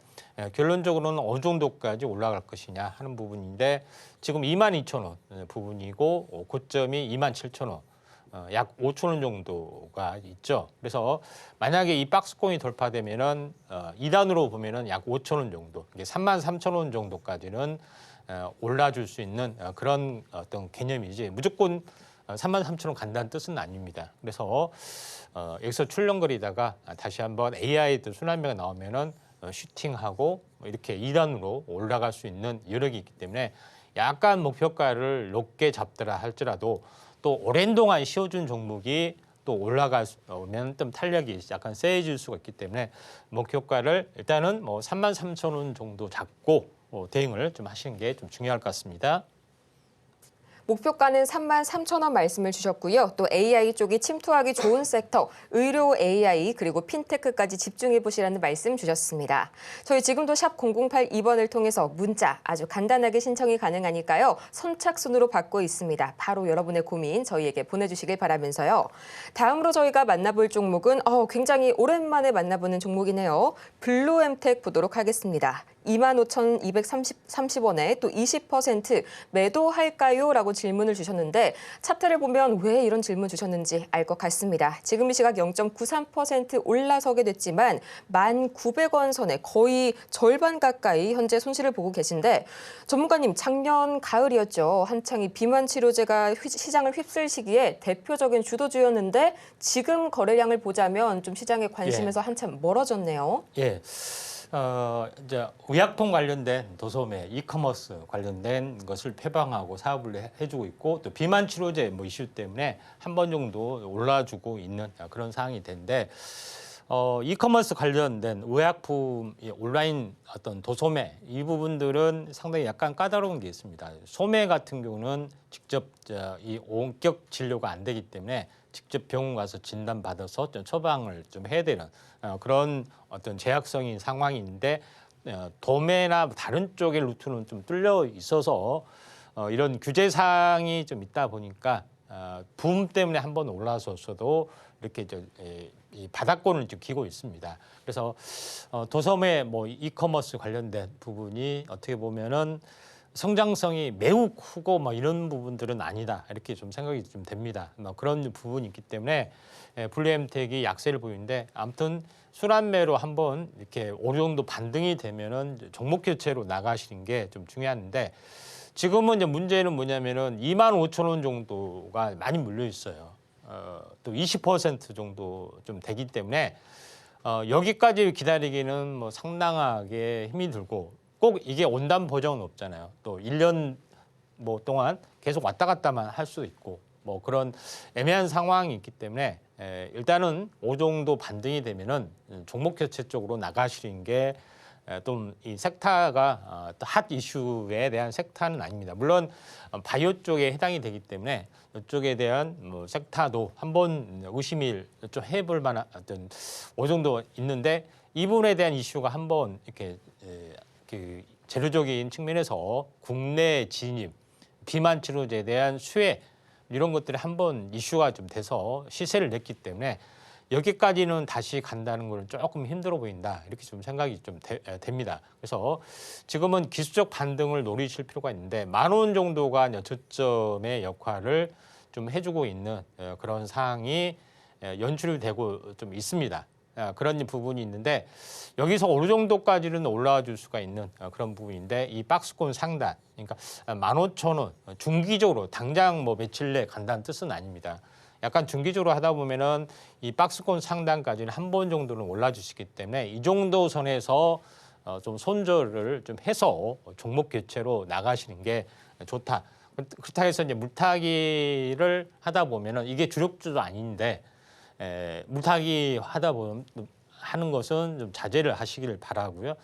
결론적으로는 어느 정도까지 올라갈 것이냐 하는 부분인데 지금 22,000원 부분이고 고점이 27,000원. 약 5,000원 정도가 있죠. 그래서 만약에 이 박스권이 돌파되면은 2단으로 보면은 약 5,000원 정도, 이게 33,000원 정도까지는 올라줄 수 있는 그런 어떤 개념이지 무조건 33,000원 간다는 뜻은 아닙니다. 그래서 여기서 출렁거리다가 다시 한번 AI도 순환매가 나오면은 슈팅하고 이렇게 2단으로 올라갈 수 있는 여력이 있기 때문에 약간 목표가를 높게 잡더라 할지라도 또 오랜 동안 쉬어준 종목이 또 올라가면 좀 탄력이 약간 세해질 수가 있기 때문에 목표가를 일단은 뭐 33,000원 정도 잡고 대응을 좀 하시는 게 좀 중요할 것 같습니다. 목표가는 33,000원 말씀을 주셨고요. 또 AI 쪽이 침투하기 좋은 섹터, 의료 AI 그리고 핀테크까지 집중해 보시라는 말씀 주셨습니다. 저희 지금도 샵 0082번을 통해서 문자 아주 간단하게 신청이 가능하니까요. 선착순으로 받고 있습니다. 바로 여러분의 고민 저희에게 보내주시길 바라면서요. 다음으로 저희가 만나볼 종목은 굉장히 오랜만에 만나보는 종목이네요. 블루엠텍 보도록 하겠습니다. 25,230원에 또 20% 매도할까요? 라고 질문을 주셨는데 차트를 보면 왜 이런 질문 주셨는지 알 것 같습니다. 지금 이 시각 0.93% 올라서게 됐지만 1,900원 선에 거의 절반 가까이 현재 손실을 보고 계신데 전문가님 작년 가을이었죠. 한창 이 비만 치료제가 시장을 휩쓸 시기에 대표적인 주도주였는데 지금 거래량을 보자면 좀 시장의 관심에서 한참 멀어졌네요. 예. 이제 의약품 관련된 도소매, 이커머스 관련된 것을 표방하고 사업을 해주고 있고 또 비만 치료제 뭐 이슈 때문에 한 번 정도 올라주고 있는 그런 상황이 된데 이커머스 관련된 의약품 온라인 어떤 도소매 이 부분들은 상당히 약간 까다로운 게 있습니다. 소매 같은 경우는 직접 이 원격 진료가 안 되기 때문에 직접 병원 가서 진단 받아서 좀 처방을 좀 해야 되는 그런 어떤 제약성인 상황인데 도매나 다른 쪽의 루트는 좀 뚫려 있어서 이런 규제 사항이 좀 있다 보니까 붐 때문에 한번 올라섰어도 이렇게 이 바닥권을 좀 기고 있습니다. 그래서 도소매 뭐 이커머스 관련된 부분이 어떻게 보면은 성장성이 매우 크고 뭐 이런 부분들은 아니다 이렇게 좀 생각이 좀 됩니다. 뭐 그런 부분이 있기 때문에 블루엠텍이 약세를 보이는데 아무튼 순환매로 한번 이렇게 어느 정도 반등이 되면은 종목 교체로 나가시는 게 좀 중요한데 지금은 이제 문제는 뭐냐면은 25,000원 정도가 많이 물려 있어요. 또 20% 정도 좀 되기 때문에 여기까지 기다리기는 뭐 상당하게 힘이 들고 꼭 이게 온다는 보장은 없잖아요. 또 1년 뭐 동안 계속 왔다 갔다만 할 수도 있고 뭐 그런 애매한 상황이 있기 때문에 일단은 그 정도 반등이 되면은 종목 교체 쪽으로 나가시는 게 좀 이 섹터가 핫 이슈에 대한 섹터는 아닙니다. 물론 바이오 쪽에 해당이 되기 때문에 이쪽에 대한 뭐 섹터도 한번 의심을 좀 해볼 만한 어떤 어느 정도 있는데 이 부분에 대한 이슈가 한번 이렇게 그 재료적인 측면에서 국내 진입, 비만 치료제에 대한 수혜 이런 것들이 한번 이슈가 좀 돼서 시세를 냈기 때문에 여기까지는 다시 간다는 걸 조금 힘들어 보인다 이렇게 좀 생각이 좀 됩니다. 그래서 지금은 기술적 반등을 노리실 필요가 있는데 10,000원 정도가 저점의 역할을 좀 해주고 있는 그런 상황이 연출이 되고 좀 있습니다. 그런 부분이 있는데 여기서 어느 정도까지는 올라와 줄 수가 있는 그런 부분인데 이 박스권 상단 그러니까 15,000원 중기적으로 당장 뭐 며칠 내 간다는 뜻은 아닙니다. 약간 중기적으로 하다 보면은 이 박스권 상단까지는 한 번 정도는 올라 주시기 때문에 이 정도 선에서 좀 손절을 좀 해서 종목 교체로 나가시는 게 좋다. 그렇다 해서 이제 물타기를 하다 보면은 이게 주력주도 아닌데 물타기 하다 보면 하는 것은 좀 자제를 하시기를 바라고요.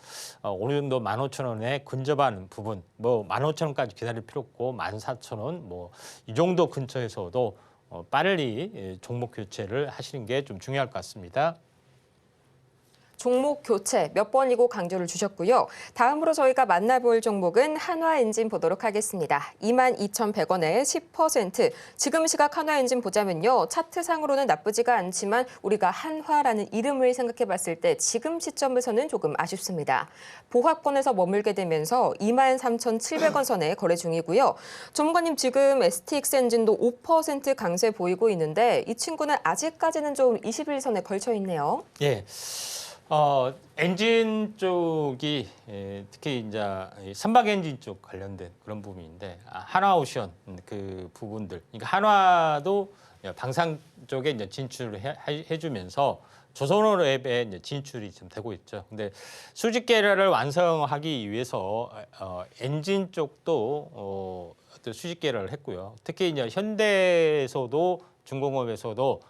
어느 정도 15,000원에 근접한 부분, 뭐 15,000원까지 기다릴 필요 없고 14,000원 뭐 이 정도 근처에서도 빨리 종목 교체를 하시는 게 좀 중요할 것 같습니다. 종목 교체 몇 번이고 강조를 주셨고요. 다음으로 저희가 만나볼 종목은 한화엔진 보도록 하겠습니다. 22,100원에 10%. 지금 시각 한화엔진 보자면요. 차트상으로는 나쁘지가 않지만 우리가 한화라는 이름을 생각해 봤을 때 지금 시점에서는 조금 아쉽습니다. 보합권에서 머물게 되면서 23,700원 선에 거래 중이고요. 전문가님 지금 STX엔진도 5% 강세 보이고 있는데 이 친구는 아직까지는 좀 21선에 걸쳐 있네요. 예. 엔진 쪽이 특히 이제 선박 엔진 쪽 관련된 그런 부분인데 한화오션 그 부분들, 그러니까 한화도 방산 쪽에 이제 진출을 해주면서 조선업에 이제 진출이 좀 되고 있죠. 근데 수직 계열을 완성하기 위해서 엔진 쪽도 어떤 수직 계열을 했고요. 특히 이제 현대에서도 중공업에서도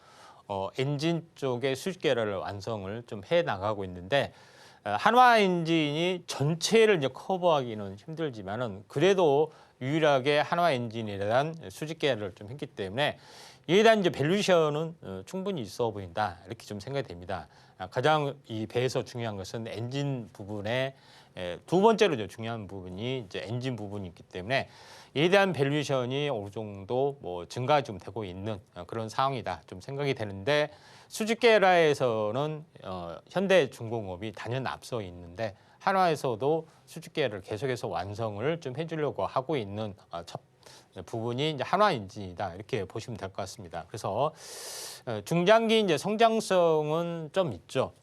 엔진 쪽의 수직 계열을 완성을 좀 해 나가고 있는데 한화 엔진이 전체를 이제 커버하기는 힘들지만은 그래도 유일하게 한화 엔진에 대한 수직 계열을 좀 했기 때문에 이에 대한 이제 밸류션은 충분히 있어 보인다 이렇게 좀 생각이 됩니다. 가장 이 배에서 중요한 것은 엔진 부분에 두 번째로 이제 중요한 부분이 이제 엔진 부분이 있기 때문에 이에 대한 밸류션이 어느 정도 뭐 증가 좀 되고 있는 그런 상황이다 좀 생각이 되는데 수직계열에서는 현대중공업이 단연 앞서 있는데 한화에서도 수직계열을 계속해서 완성을 좀 해주려고 하고 있는 첫 부분이 이제 한화엔진이다 이렇게 보시면 될 것 같습니다. 그래서 중장기 이제 성장성은 좀 있죠.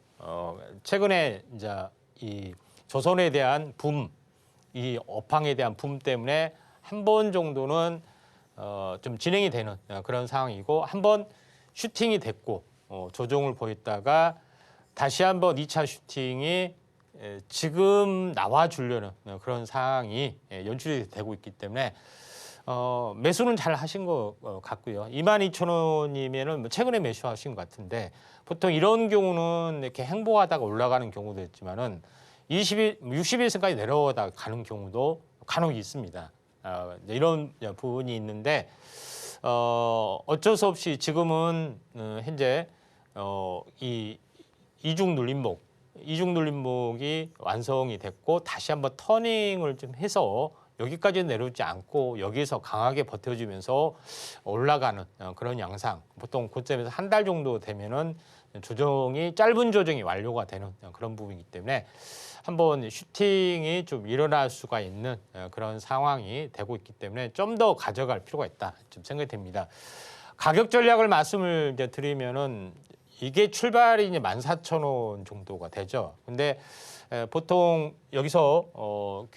최근에 이제 이 조선에 대한 붐, 이 업황에 대한 붐 때문에 한 번 정도는 좀 진행이 되는 그런 상황이고 한 번 슈팅이 됐고 조정을 보였다가 다시 한번 2차 슈팅이 지금 나와주려는 그런 상황이 연출이 되고 있기 때문에 매수는 잘 하신 것 같고요. 22,000원이면은 최근에 매수하신 것 같은데 보통 이런 경우는 이렇게 행보하다가 올라가는 경우도 있지만은 60일선까지 내려오다 가는 경우도 간혹 있습니다. 이런 부분이 있는데 어쩔 수 없이 지금은 현재 이 이중 눌림목이 완성이 됐고 다시 한번 터닝을 좀 해서 여기까지 내려오지 않고 여기서 강하게 버텨주면서 올라가는 그런 양상. 보통 고점에서 한 달 정도 되면은 짧은 조정이 완료가 되는 그런 부분이기 때문에 한번 슈팅이 좀 일어날 수가 있는 그런 상황이 되고 있기 때문에 좀 더 가져갈 필요가 있다 좀 생각이 됩니다. 가격 전략을 말씀을 이제 드리면은 이게 출발이 이제 14,000원 정도가 되죠. 근데 보통 여기서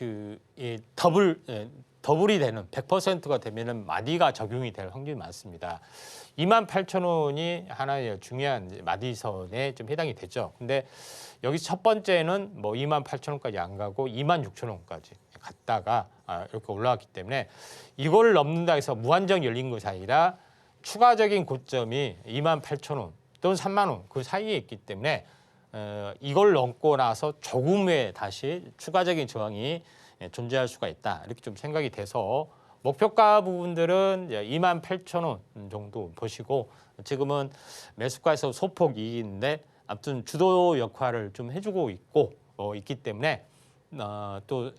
이 더블이 되는 100%가 되면은 마디가 적용이 될 확률이 많습니다. 28,000원이 하나의 중요한 마디선에 좀 해당이 되죠. 근데 여기 첫 번째는 뭐 28,000원까지 안 가고 26,000원까지 갔다가 이렇게 올라왔기 때문에 이걸 넘는다 해서 무한정 열린 것이 아니라 추가적인 고점이 28,000원 또는 3만 원 그 사이에 있기 때문에 이걸 넘고 나서 조금 후에 다시 추가적인 저항이 존재할 수가 있다. 이렇게 좀 생각이 돼서 목표가 부분들은 28,000원 정도 보시고 지금은 매수가에서 소폭 이익인데 아무튼 주도 역할을 좀 해주고 있기 때문에 또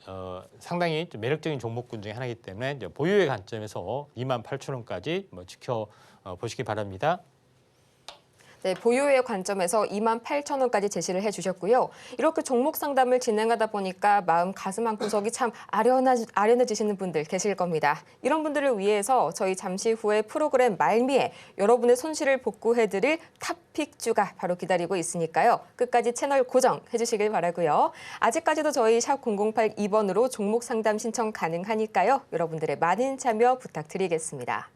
상당히 좀 매력적인 종목군 중에 하나이기 때문에 이제 보유의 관점에서 28,000원까지 뭐 지켜보시기 바랍니다. 네, 보유의 관점에서 28,000원까지 제시를 해주셨고요. 이렇게 종목 상담을 진행하다 보니까 마음 가슴 한구석이 참 아련해지시는 분들 계실 겁니다. 이런 분들을 위해서 저희 잠시 후에 프로그램 말미에 여러분의 손실을 복구해드릴 탑픽주가 바로 기다리고 있으니까요. 끝까지 채널 고정해주시길 바라고요. 아직까지도 저희 샵 0082번으로 종목 상담 신청 가능하니까요. 여러분들의 많은 참여 부탁드리겠습니다.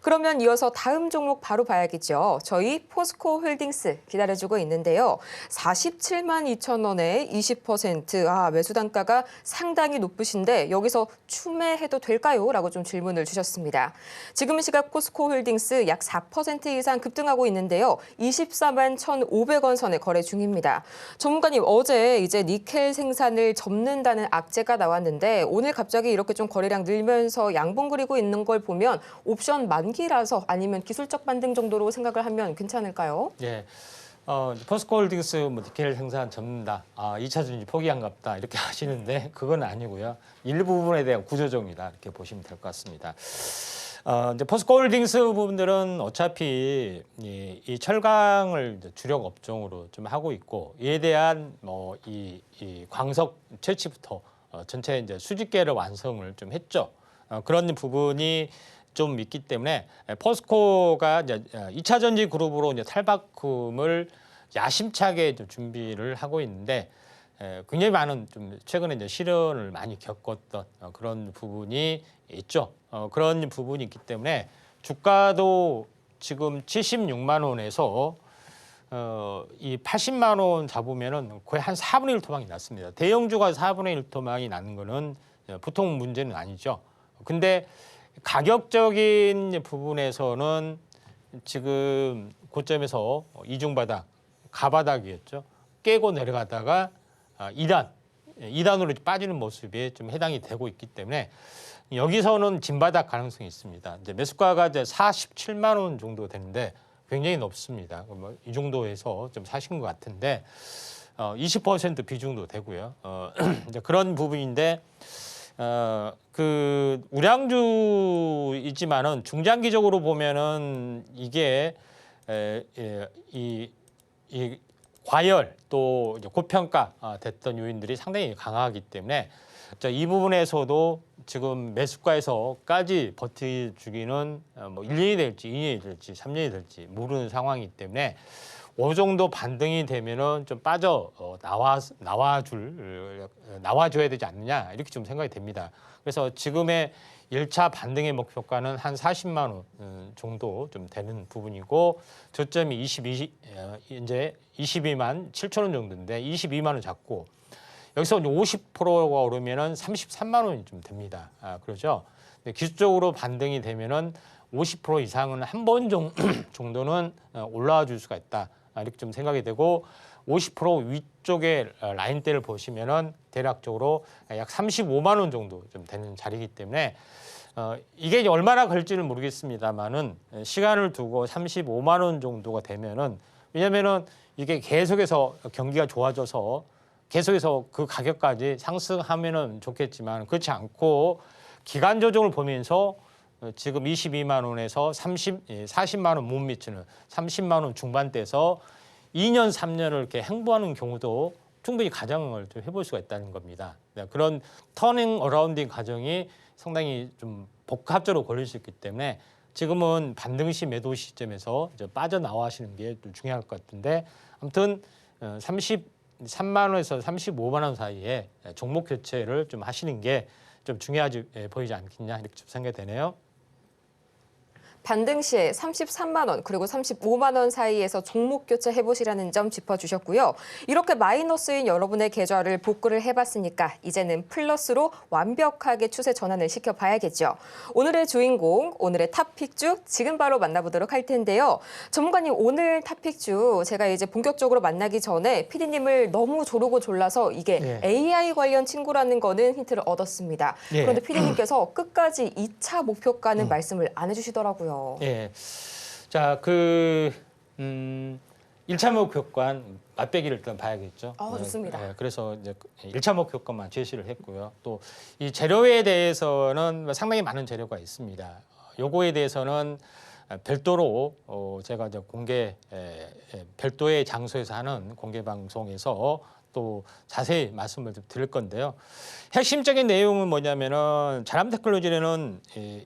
그러면 이어서 다음 종목 바로 봐야겠죠. 저희 포스코 홀딩스 기다려주고 있는데요. 47만 2천 원에 20%. 매수 단가가 상당히 높으신데 여기서 추매해도 될까요? 라고 좀 질문을 주셨습니다. 지금 시각 포스코 홀딩스 약 4% 이상 급등하고 있는데요. 24만 1,500원 선에 거래 중입니다. 전문가님, 어제 이제 니켈 생산을 접는다는 악재가 나왔는데 오늘 갑자기 이렇게 좀 거래량 늘면서 양봉 그리고 있는 걸 보면 옵션 만기라서 아니면 기술적 반등 정도로 생각을 하면 괜찮을까요? 예. 포스코홀딩스 니켈 생산 접는다. 2차 전지 포기한갑다. 이렇게 하시는데 그건 아니고요. 일부분에 대한 구조조정이다. 이렇게 보시면 될 것 같습니다. 이제 포스코홀딩스 부분들은 어차피 이 철강을 주력 업종으로 좀 하고 있고 이에 대한 이 광석 채취부터 전체 이제 수집계를 완성을 좀 했죠. 그런 부분이 좀 있기 때문에 포스코가 이제 2차 전지 그룹으로 이제 탈바꿈을 야심차게 좀 준비를 하고 있는데 굉장히 많은 좀 최근에 이제 시련을 많이 겪었던 그런 부분이 있죠. 그런 부분이 있기 때문에 주가도 지금 76만 원에서 이 80만 원 잡으면은 거의 한 4분의 1 토막이 났습니다. 대형주가 4분의 1 토막이 나는 거는 보통 문제는 아니죠. 근데 가격적인 부분에서는 지금 고점에서 이중바닥, 가바닥이었죠. 깨고 내려가다가 2단으로 빠지는 모습에 좀 해당이 되고 있기 때문에 여기서는 진바닥 가능성이 있습니다. 이제 매수가가 이제 47만 원 정도 되는데 굉장히 높습니다. 이 정도에서 좀 사신 것 같은데 20% 비중도 되고요. 이제 그런 부분인데. 그 우량주이지만은 중장기적으로 보면은 이게 이 과열 또 고평가 됐던 요인들이 상당히 강하기 때문에 이 부분에서도 지금 매수가에서까지 버텨주기는 뭐 1년이 될지 2년이 될지 3년이 될지 모르는 상황이기 때문에 어느 정도 반등이 되면은 좀 빠져 나와줘야 되지 않느냐 이렇게 좀 생각이 됩니다. 그래서 지금의 1차 반등의 목표가는 한 40만 원 정도 좀 되는 부분이고 저점이 이제 22만 7천 원 정도인데 22만 원 잡고 여기서 50%가 오르면은 33만 원이 좀 됩니다. 그렇죠? 기술적으로 반등이 되면은 50% 이상은 한 번 정도는 올라와 줄 수가 있다. 이렇게 좀 생각이 되고 50% 위쪽에 라인대를 보시면은 대략적으로 약 35만 원 정도 좀 되는 자리이기 때문에 이게 이제 얼마나 걸지는 모르겠습니다만은 시간을 두고 35만 원 정도가 되면은 왜냐면은 이게 계속해서 경기가 좋아져서 계속해서 그 가격까지 상승하면은 좋겠지만 그렇지 않고 기간 조정을 보면서 지금 22만 원에서 40만 원 못 미치는 30만 원 중반대에서 2년, 3년을 이렇게 행보하는 경우도 충분히 가정을 좀 해볼 수가 있다는 겁니다. 네, 그런 터닝 어라운딩 과정이 상당히 좀 복합적으로 걸릴 수 있기 때문에 지금은 반등시 매도 시점에서 이제 빠져나와시는 게 좀 중요할 것 같은데 아무튼 33만 원에서 35만 원 사이에 종목 교체를 좀 하시는 게 좀 중요하지 보이지 않겠냐 이렇게 좀 생각이 되네요. 반등 시에 33만 원 그리고 35만 원 사이에서 종목 교체 해보시라는 점 짚어주셨고요. 이렇게 마이너스인 여러분의 계좌를 복구를 해봤으니까 이제는 플러스로 완벽하게 추세 전환을 시켜봐야겠죠. 오늘의 주인공, 오늘의 탑픽주 지금 바로 만나보도록 할 텐데요. 전문가님, 오늘 탑픽주 제가 이제 본격적으로 만나기 전에 PD님을 너무 조르고 졸라서 이게 예. AI 관련 친구라는 거는 힌트를 얻었습니다. 예. 그런데 PD님께서 끝까지 2차 목표가는 말씀을 안 해주시더라고요. 예. 자, 1차 목표권 맛배기를 일단 봐야겠죠. 좋습니다. 예, 그래서 이제 1차 목표권만 제시를 했고요. 또 이 재료에 대해서는 상당히 많은 재료가 있습니다. 요거에 대해서는 별도로 제가 이제 별도의 장소에서 하는 공개 방송에서 또 자세히 말씀을 좀 드릴 건데요. 핵심적인 내용은 뭐냐면은 자람 테크놀로지는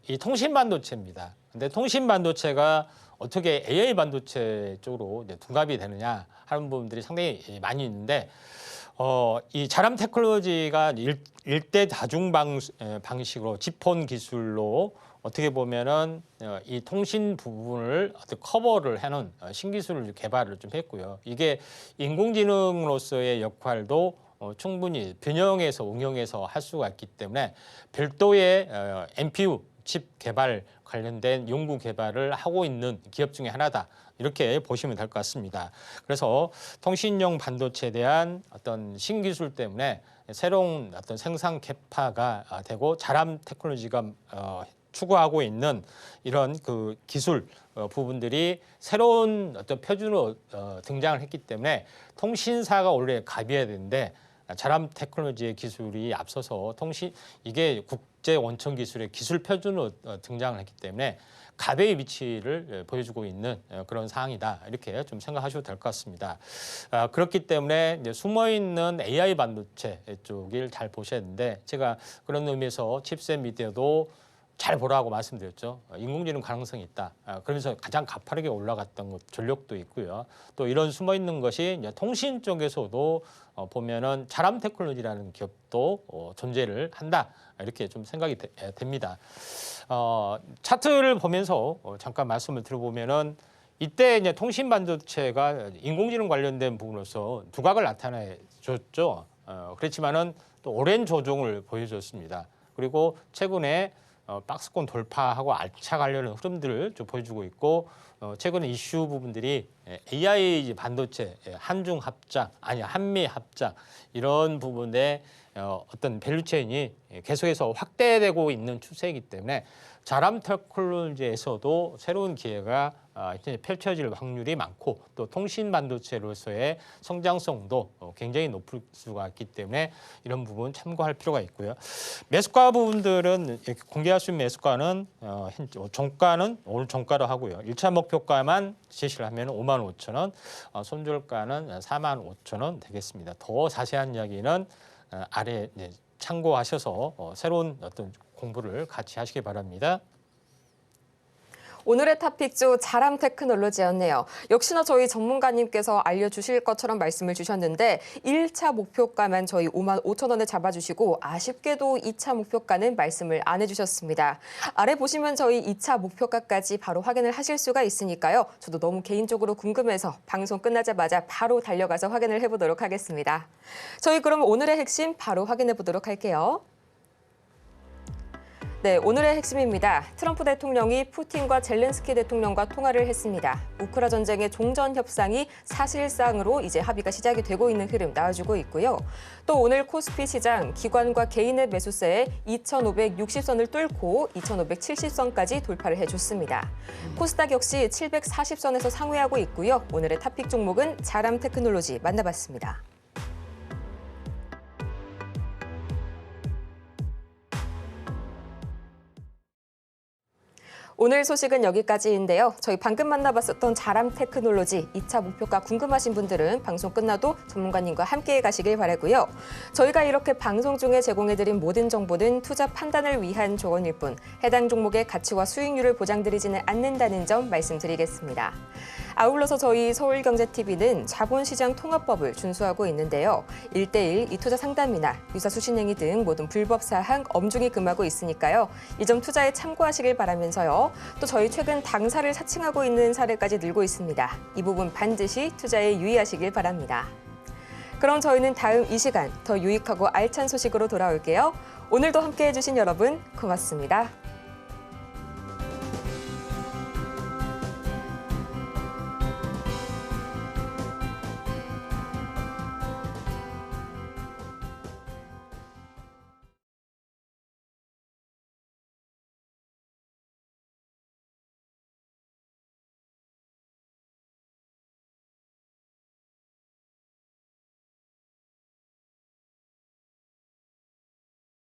이 통신 반도체입니다. 근데 통신 반도체가 어떻게 AI 반도체 쪽으로 이제 둔갑이 되느냐 하는 부분들이 상당히 많이 있는데 이 자람 테크놀로지가 일대 다중 방식으로 지폰 기술로 어떻게 보면은 이 통신 부분을 어떻게 커버를 하는 신기술을 개발을 좀 했고요. 이게 인공지능으로서의 역할도 충분히 변형해서 응용해서 할 수가 있기 때문에 별도의 NPU 칩 개발 관련된 연구 개발을 하고 있는 기업 중에 하나다. 이렇게 보시면 될 것 같습니다. 그래서 통신용 반도체에 대한 어떤 신기술 때문에 새로운 어떤 생산 개파가 되고 자람 테크놀로지가 추구하고 있는 이런 그 기술 부분들이 새로운 어떤 표준으로 등장을 했기 때문에 통신사가 원래 갑이어야 되는데 자람 테크놀로지의 기술이 앞서서 이게 국제 원천 기술의 기술 표준으로 등장을 했기 때문에 갑의 위치를 보여주고 있는 그런 사항이다. 이렇게 좀 생각하셔도 될 것 같습니다. 그렇기 때문에 이제 숨어 있는 AI 반도체 쪽을 잘 보셔야 되는데 제가 그런 의미에서 칩셋 미디어도 잘 보라고 말씀드렸죠. 인공지능 가능성이 있다. 그러면서 가장 가파르게 올라갔던 것 전력도 있고요. 또 이런 숨어 있는 것이 이제 통신 쪽에서도 보면은 자람 테크놀로지라는 기업도 존재를 한다. 이렇게 좀 생각이 됩니다. 차트를 보면서 잠깐 말씀을 드려보면은 이때 이제 통신 반도체가 인공지능 관련된 부분으로서 두각을 나타내줬죠. 그렇지만은 또 오랜 조정을 보여줬습니다. 그리고 최근에 박스권 돌파하고 알차 관련된 흐름들을 좀 보여주고 있고 최근에 이슈 부분들이 AI 반도체 한중 합작 아니 한미 합작 이런 부분에 어떤 밸류체인이 계속해서 확대되고 있는 추세이기 때문에 자람 테크놀로지에서도 새로운 기회가 펼쳐질 확률이 많고 또 통신 반도체로서의 성장성도 굉장히 높을 수가 있기 때문에 이런 부분 참고할 필요가 있고요. 매수가 부분들은 공개할 수 있는 매수가는 종가는 오늘 종가로 하고요. 1차 목표가만 제시를 하면 5만 5천 원, 손절가는 4만 5천 원 되겠습니다. 더 자세한 이야기는 아래 참고하셔서 새로운 어떤 공부를 같이 하시기 바랍니다. 오늘의 탑픽주 자람 테크놀로지였네요. 역시나 저희 전문가님께서 알려주실 것처럼 말씀을 주셨는데 1차 목표가만 저희 5만 5천 원에 잡아주시고 아쉽게도 2차 목표가는 말씀을 안 해주셨습니다. 아래 보시면 저희 2차 목표가까지 바로 확인을 하실 수가 있으니까요. 저도 너무 개인적으로 궁금해서 방송 끝나자마자 바로 달려가서 확인을 해보도록 하겠습니다. 저희 그럼 오늘의 핵심 바로 확인해 보도록 할게요. 네, 오늘의 핵심입니다. 트럼프 대통령이 푸틴과 젤렌스키 대통령과 통화를 했습니다. 우크라 전쟁의 종전 협상이 사실상으로 이제 합의가 시작이 되고 있는 흐름 나와주고 있고요. 또 오늘 코스피 시장 기관과 개인의 매수세에 2,560선을 뚫고 2,570선까지 돌파를 해줬습니다. 코스닥 역시 740선에서 상회하고 있고요. 오늘의 탑픽 종목은 자람 테크놀로지 만나봤습니다. 오늘 소식은 여기까지인데요. 저희 방금 만나봤었던 자람 테크놀로지 2차 목표가 궁금하신 분들은 방송 끝나도 전문가님과 함께 가시길 바라고요. 저희가 이렇게 방송 중에 제공해드린 모든 정보는 투자 판단을 위한 조언일 뿐 해당 종목의 가치와 수익률을 보장드리지는 않는다는 점 말씀드리겠습니다. 아울러서 저희 서울경제TV는 자본시장 통합법을 준수하고 있는데요. 1:1 이투자 상담이나 유사 수신행위 등 모든 불법 사항 엄중히 금하고 있으니까요. 이 점 투자에 참고하시길 바라면서요. 또 저희 최근 당사를 사칭하고 있는 사례까지 늘고 있습니다. 이 부분 반드시 투자에 유의하시길 바랍니다. 그럼 저희는 다음 이 시간 더 유익하고 알찬 소식으로 돌아올게요. 오늘도 함께해 주신 여러분 고맙습니다.